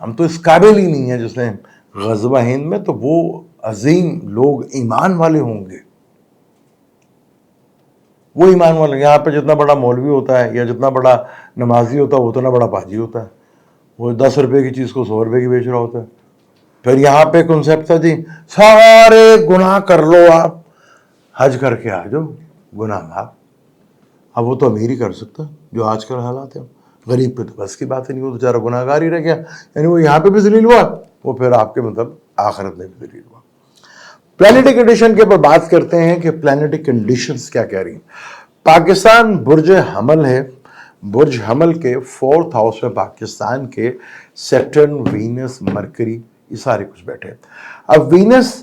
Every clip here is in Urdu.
ہم تو اس قابل ہی نہیں ہیں جس نے غزوہ ہند میں، تو وہ عظیم لوگ ایمان والے ہوں گے، وہ ایمان والے. یہاں پہ جتنا بڑا مولوی ہوتا ہے یا جتنا بڑا نمازی ہوتا ہے وہ اتنا بڑا پاجی ہوتا ہے، وہ 10 روپے کی چیز کو 100 روپے کی بیچ رہا ہوتا ہے. پھر یہاں پہ کنسیپٹ تھا جی سارے گناہ کر لو، آپ حج کر کے آ جاؤ، گناہ معاف. اب وہ تو امیر ہی کر سکتا جو آج کل حالات ہیں، غریب پہ تو بس کی بات ہی نہیں، وہ بیچارہ گناہ گار ہی رہ گیا. یعنی وہ یہاں پہ بھی ذلیل ہوا، وہ پھر آپ کے مطلب آخرت میں بھی ذلیل ہوا. پلانیٹک کنڈیشن کے اوپر بات کرتے ہیں کہ پلانیٹک کنڈیشنز کیا کہہ رہی ہیں. پاکستان برج حمل ہے، برج حمل کے 4th ہاؤس میں پاکستان کے سیٹرن، وینس، مرکری، یہ سارے کچھ بیٹھے. اب وینس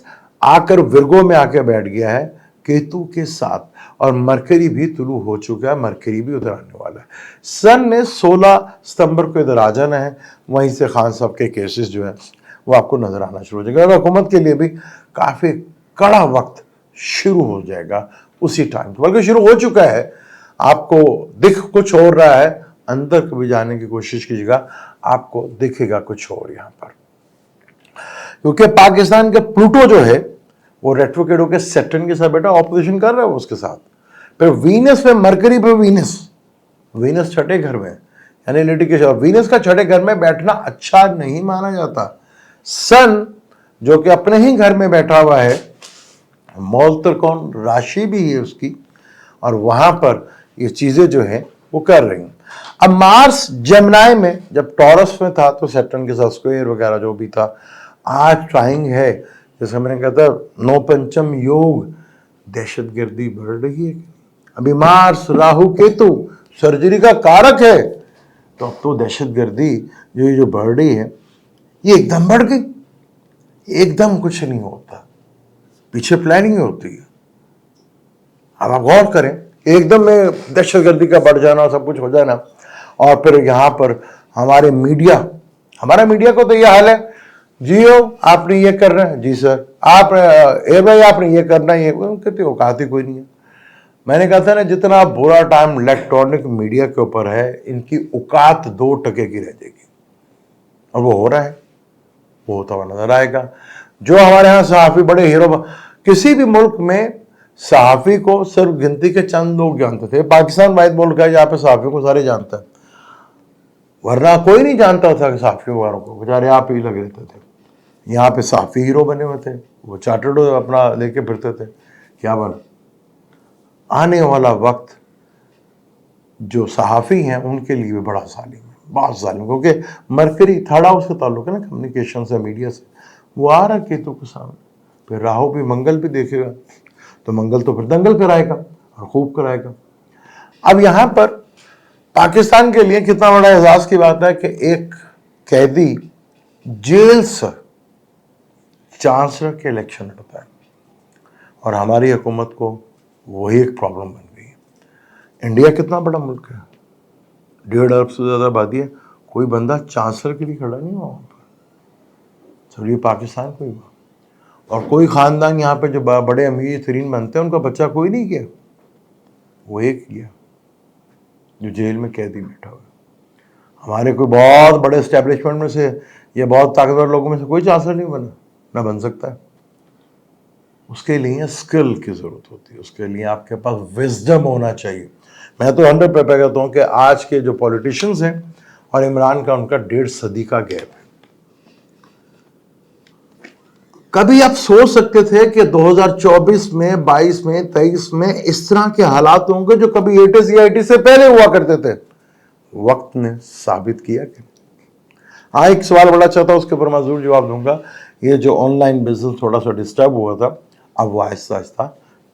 آ کر ورگو میں آ کے بیٹھ گیا ہے کیتو کے ساتھ، اور مرکری بھی طلوع ہو چکا ہے، مرکری بھی ادھر آنے والا ہے. سن نے 16 ستمبر کو ادھر آ جانا ہے، وہیں سے خان صاحب کے کیسز جو ہیں وہ آپ کو نظر آنا شروع ہو جائے گا. حکومت کے لیے بھی کافی کڑا وقت شروع ہو جائے گا اسی ٹائم، بلکہ شروع ہو چکا ہے. آپ کو دکھ کچھ اور رہا ہے، اندر کبھی جانے کی کوشش کیجیے گا، آپ کو دکھے گا کچھ اور یہاں پر. کیونکہ پاکستان کا پلوٹو جو ہے وہ ریٹروگریڈ ہو کے سیٹرن کے ساتھ بیٹا اپوزیشن کر رہا ہے اس کے ساتھ. پھر وینس میں مرکری پہ وینس چھٹے گھر میں، یعنی لیٹیگیشن. وینس کا چھٹے گھر میں بیٹھنا اچھا نہیں مانا جاتا. سن جو کہ اپنے ہی گھر میں بیٹھا ہوا ہے، مولتر کون راشی بھی ہے اس کی، اور وہاں پر یہ چیزیں جو ہیں وہ کر رہی ہیں. اب مارس جیمنائی میں جب ٹورس میں تھا تو سیٹرن کے ساتھ اسکوئر وغیرہ جو بھی تھا. آج ٹرائنگ ہے، جیسے میں نے کہا تھا نو پنچم یوگ، دہشت گردی بڑھ رہی ہے. ابھی مارس راہو کیتو سرجری کا کارک ہے، تو اب تو دہشت گردی جو بڑھ رہی ہے یہ ایک دم بڑھ گئی. ایک دم کچھ نہیں ہوتا، پیچھے پلاننگ ہوتی ہے. اب آپ غور کریں، ایک دم میں دہشت گردی کا بڑھ جانا، سب کچھ ہو جانا، اور پھر یہاں پر ہمارا میڈیا کو تو یہ حال ہے، جیو آپ نے یہ کرنا ہے، جی سر آپ بھائی آپ نے یہ کرنا ہے، یہ کہتے اوقات ہی کوئی نہیں ہے. میں نے کہا تھا نا جتنا برا ٹائم الیکٹرانک میڈیا کے اوپر ہے، ان کی اوقات 2% کی رہ جائے گی، اور وہ ہو رہا ہے، وہ ہوتا ہوا نظر آئے گا. جو ہمارے ہاں صحافی بڑے ہیرو، کسی بھی ملک میں صحافی کو صرف گنتی کے چند لوگ جانتے تھے. پاکستان واحد ملک ہے جہاں پہ صحافیوں کو سارے جانتا ہے، ورنہ کوئی نہیں جانتا تھا کہ صحافیوں والوں کو بیچارے آپ ہی لگ رہتے تھے. یہاں پہ صحافی ہیرو بنے ہوئے تھے، وہ چارٹرڈ اپنا لے کے پھرتے تھے. کیا بنا آنے والا وقت جو صحافی ہیں ان کے لیے بھی بڑا ظالم ہے، بہت ظالم، کیونکہ مرکری 3rd ہاؤس سے تعلق ہے نا کمیونیکیشن سے، میڈیا سے. وہ آ رہا کیتو کے سامنے، پھر راہو بھی منگل بھی دیکھے گا، تو منگل تو پھر دنگل کرائے گا اور خوب کرائے گا. اب یہاں پر پاکستان کے لیے کتنا بڑا اعزاز کی بات ہے کہ ایک قیدی جیل سے چانسلر کے الیکشن لڑتا ہے، اور ہماری حکومت کو وہی ایک پرابلم بن گئی ہے. انڈیا کتنا بڑا ملک ہے، 1.5 ارب سے زیادہ آبادی ہے، کوئی بندہ چانسلر کے لیے کھڑا نہیں ہوا وہاں پر. چلیے پاکستان کو ہی ہوا، اور کوئی خاندان یہاں پہ جو بڑے امیر ترین بنتے ہیں ان کا بچہ کوئی نہیں کیا، وہ ایک کیا جو جیل میں قیدی بیٹھا ہوا. ہمارے کوئی بہت بڑے اسٹیبلشمنٹ میں سے یا بہت طاقتور لوگوں میں سے کوئی چانسلر نہیں بنا، نہ بن سکتا ہے. اس کے لیے اسکل کی ضرورت ہوتی ہے، اس کے لیے آپ کے پاس وزڈم ہونا چاہیے. میں تو 100% کہتا ہوں کہ آج کے جو پولیٹیشنز ہیں اور عمران کا ان کا 1.5 صدی کا گیپ ہے. کبھی آپ سوچ سکتے تھے کہ 2024 میں 22 میں 23 میں اس طرح کے حالات ہوں گے جو کبھی 80 یا 80 سے پہلے ہوا کرتے تھے؟ وقت نے ثابت کیا کہ ایک سوال بڑا اچھا تھا، اس کے اوپر میں ضرور جواب دوں گا. یہ جو آن لائن بزنس تھوڑا سا ڈسٹرب ہوا تھا، اب وہ آہستہ آہستہ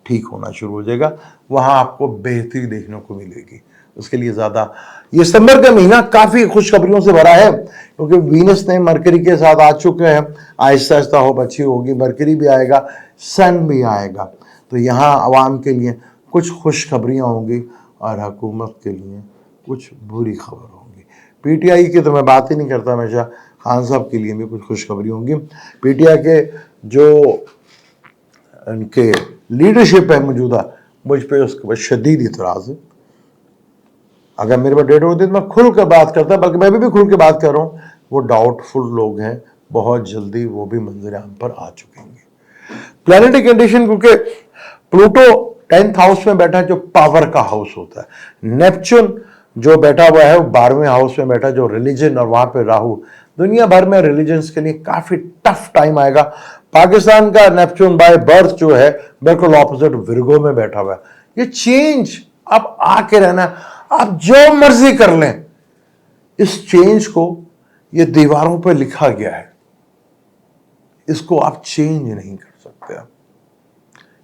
ٹھیک ہونا شروع ہو جائے گا. وہاں آپ کو بہتری دیکھنے کو ملے گی. اس کے لیے زیادہ یہ ستمبر کا مہینہ کافی خوشخبریوں سے بھرا ہے، کیونکہ وینس نے مرکری کے ساتھ آ چکے ہیں. آہستہ آہستہ ہوپ اچھی ہوگی، مرکری بھی آئے گا، سن بھی آئے گا. تو یہاں عوام کے لیے کچھ خوشخبریاں ہوں گی اور حکومت کے لیے کچھ بری خبر ہوگی. پی ٹی آئی کی تو میں بات ہی نہیں کرتا، ہمیشہ خان صاحب کے لیے بھی کچھ خوشخبری ہوں گی. پی ٹی آئی کے جو ان کے لیڈرشپ ہے موجودہ، مجھ پہ اس کے شدید اعتراض ہے. اگر میرے پاس 1.5 دن میں کھل کر بات کرتا، بلکہ میں بھی کھل کے بات کر رہا ہوں، وہ ڈاؤٹفل لوگ ہیں، بہت جلدی وہ بھی منظر عام پر آ چکیں گے. پلانیٹری کنڈیشن کیونکہ پلوٹو 10th ہاؤس میں بیٹھا جو پاور کا ہاؤس ہوتا ہے، نیپچون جو بیٹھا ہوا ہے وہ 12ویں ہاؤس میں بیٹھا جو ریلیجن، اور وہاں پہ راہو. دنیا بھر میں ریلیجنس کے لیے کافی ٹف ٹائم آئے گا. پاکستان کا نیپچون بائی برتھ جو ہے بالکل اپوزٹ ورگو میں بیٹھا ہوا ہے. یہ چینج اب آ کے رہنا ہے، آپ جو مرضی کر لیں، اس چینج کو یہ دیواروں پہ لکھا گیا ہے، اس کو آپ چینج نہیں کر سکتے.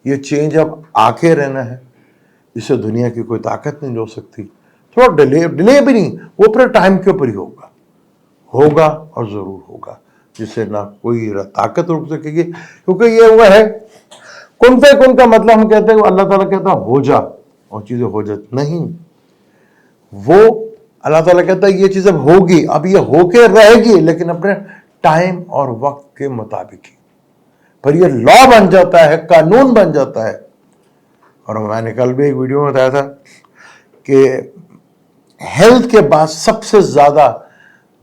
یہ چینج اب آ کے رہنا ہے، اسے دنیا کی کوئی طاقت نہیں جو سکتی. تھوڑا ڈیلے بھی نہیں، وہ پورے ٹائم کے اوپر ہی ہوگا اور ضرور ہوگا، جسے نہ کوئی طاقت روک سکے گی. کیونکہ یہ وہ ہے کن فے کن کا مطلب ہم کہتے ہیں اللہ تعالیٰ کہتا ہے ہو جا اور چیزیں ہو جاتی نہیں. وہ اللہ تعالیٰ کہتا ہے یہ چیز اب ہوگی، اب یہ ہو کے رہے گی لیکن اپنے ٹائم اور وقت کے مطابق ہی. پر یہ لا بن جاتا ہے، قانون بن جاتا ہے. اور میں نے کل بھی ایک ویڈیو میں بتایا تھا کہ ہیلتھ کے بعد سب سے زیادہ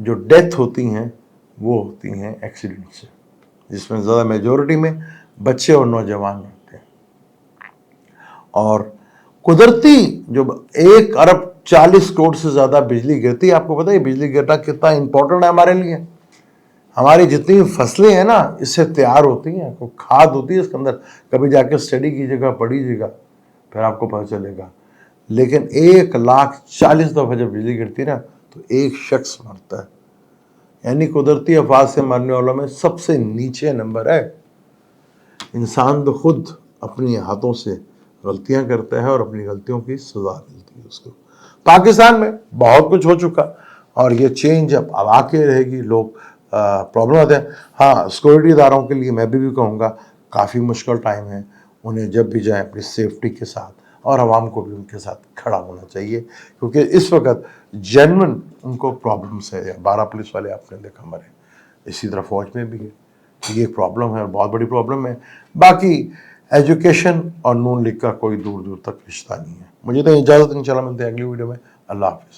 جو ڈیتھ ہوتی ہیں وہ ہوتی ہیں ایکسیڈنٹ سے، جس میں زیادہ میجورٹی میں بچے اور نوجوان ہوتے ہیں. اور قدرتی جو 1,40,00,000,000 سے زیادہ بجلی گرتی ہے، آپ کو پتہ ہے بجلی گرنا کتنا امپورٹنٹ ہے ہمارے لیے. ہماری جتنی فصلیں ہیں نا اس سے تیار ہوتی ہیں، کھاد ہوتی ہے اس کے اندر. کبھی جا کے اسٹڈی کیجیے گا، پڑھیے گا، پھر آپ کو پتہ چلے گا. لیکن 1,40,000 دفعہ جب بجلی گرتی ہے نا تو ایک شخص مرتا ہے. یعنی قدرتی آفات سے مرنے والوں میں سب سے نیچے نمبر ہے. انسان تو خود اپنی ہاتھوں سے غلطیاں کرتا ہے اور اپنی غلطیوں کی سزا ملتی ہے اس کو. پاکستان میں بہت کچھ ہو چکا اور یہ چینج اب آ کے رہے گی. لوگ پرابلم آتے ہیں. ہاں، سیکورٹی اداروں کے لیے میں بھی کہوں گا کافی مشکل ٹائم ہے. انہیں جب بھی جائیں اپنی سیفٹی کے ساتھ، اور عوام کو بھی ان کے ساتھ کھڑا ہونا چاہیے، کیونکہ اس وقت جینون ان کو پرابلمس ہے. 12 پولیس والے آپ نے دیکھا مرے، اسی طرح فوج میں بھی ہے. یہ ایک پرابلم ہے اور بہت بڑی پرابلم ہے. باقی ایجوکیشن اور نون لیگ کا کوئی دور دور تک رشتہ نہیں ہے. مجھے تو اجازت، انشاءاللہ ملتے ہیں اگلی ویڈیو میں. اللہ حافظ.